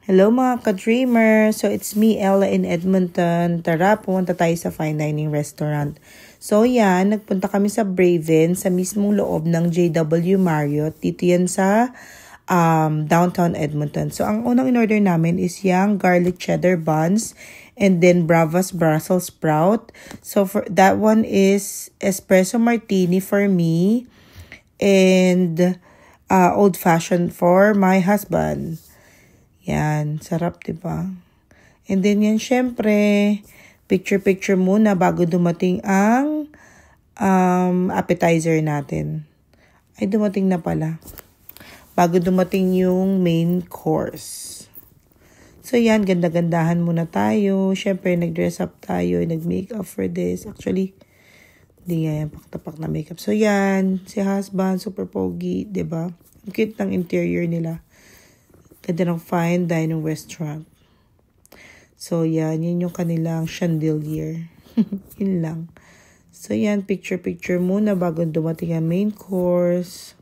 Hello mga ka-dreamer! So it's me, Ella in Edmonton. Tara, pumunta tayo sa fine dining restaurant. So yan, nagpunta kami sa Braven sa mismong loob ng JW Marriott. Dito yan sa downtown Edmonton. So ang unang in-order namin is yung garlic cheddar buns and then Bravas Brussels sprout. So for that one is espresso martini for me and old fashioned for my husband. Yan, sarap, diba? And then yan, syempre, picture-picture muna bago dumating ang appetizer natin. Ay, dumating na pala. Bago dumating yung main course. So yan, ganda-gandahan muna tayo. Syempre, nag-dress up tayo, nag-make up for this. Actually, hindi nga yan, paktapak na makeup. So yan, si husband, super pogi, diba? Ang cute ng interior nila. Ganda ng fine dining restaurant. So, yan. Yun yung kanilang chandelier. Yun lang. So, yan. Picture-picture muna bago dumating ang main course.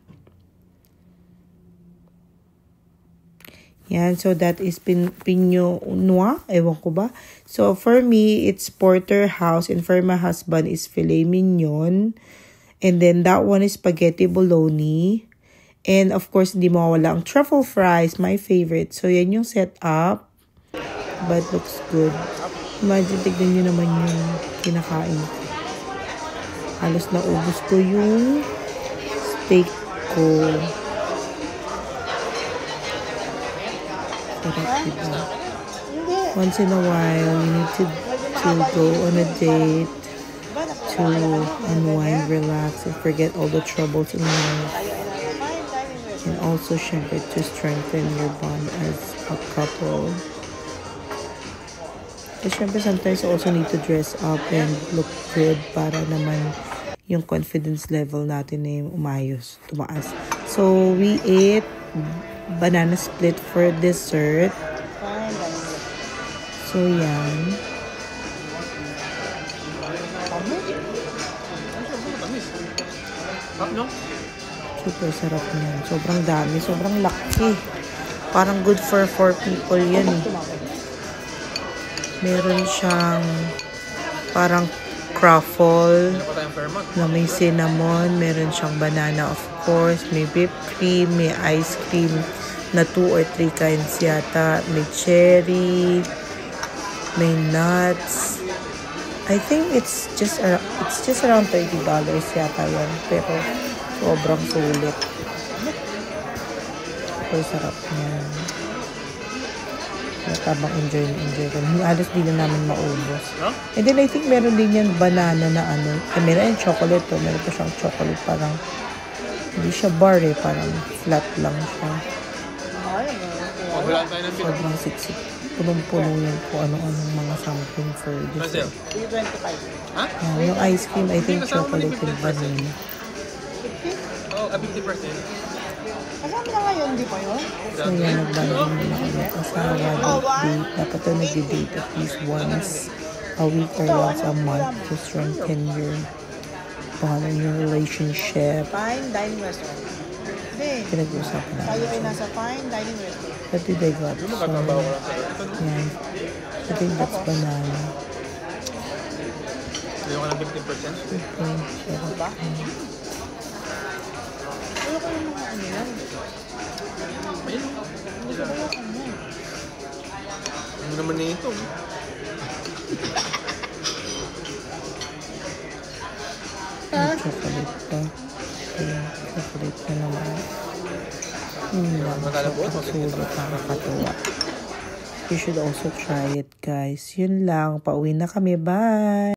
Yan. So, that is Pinot Noir. Ewan ko ba. So, for me, it's porterhouse. And for my husband is filet mignon. And then, that one is spaghetti bolognese. And of course, hindi mawawala ang truffle fries, my favorite. So, yan yung setup. But looks good. Imagine, tignan nyo naman yung kinakain ko. Halos naubos ko yung steak ko. Sarap, diba? Once in a while, you need to go on a date to unwind, relax, and forget all the troubles in life. And also, syempre, to strengthen your bond as a couple. So, syempre, sometimes you also need to dress up and look good para naman yung confidence level natin na yung umayos, tumaas. So, we ate banana split for dessert. So, yan. Super sarap niyan. Sobrang dami. Sobrang laki. Parang good for 4 people yan eh. Meron siyang parang truffle na may cinnamon. Meron siyang banana of course. May whipped cream. May ice cream na 2 or 3 kinds yata. May cherry. May nuts. I think it's just around $30 yata yan. Pero sobrang sulit. Super sarap niya. Tabang enjoy ko. Halos di na namin maubos. And then I think meron din yan banana na ano. Meron yung chocolate to. Meron pa siyang chocolate. Parang hindi siya bar eh. Parang flat lang siya. Sobrang siksik. Punong-puno yan kung ano-anong mga something for dessert. Yung ice cream, I think chocolate and vanilla. Oh, 50%. Kasama na ngayon, di pa yun? So yan, nagbanding muna kami asawa, date. Dapat ito nag-date at least once a week or once a month to strengthen your bond and your relationship. Fine dining restaurant. Hindi. Pinag-usapan namin. Tayo ay nasa fine dining restaurant. What did I got? So, yan. I think that's banana. Hindi ko ng 50%. Okay, Diba? Ano ko yung mga ano yan? Ano naman na ito? may chocolate pa. Okay, chocolate na naman. Nakasulit, nakakatuwa. You should also try it, guys. Yun lang. Pauwi na kami. Bye!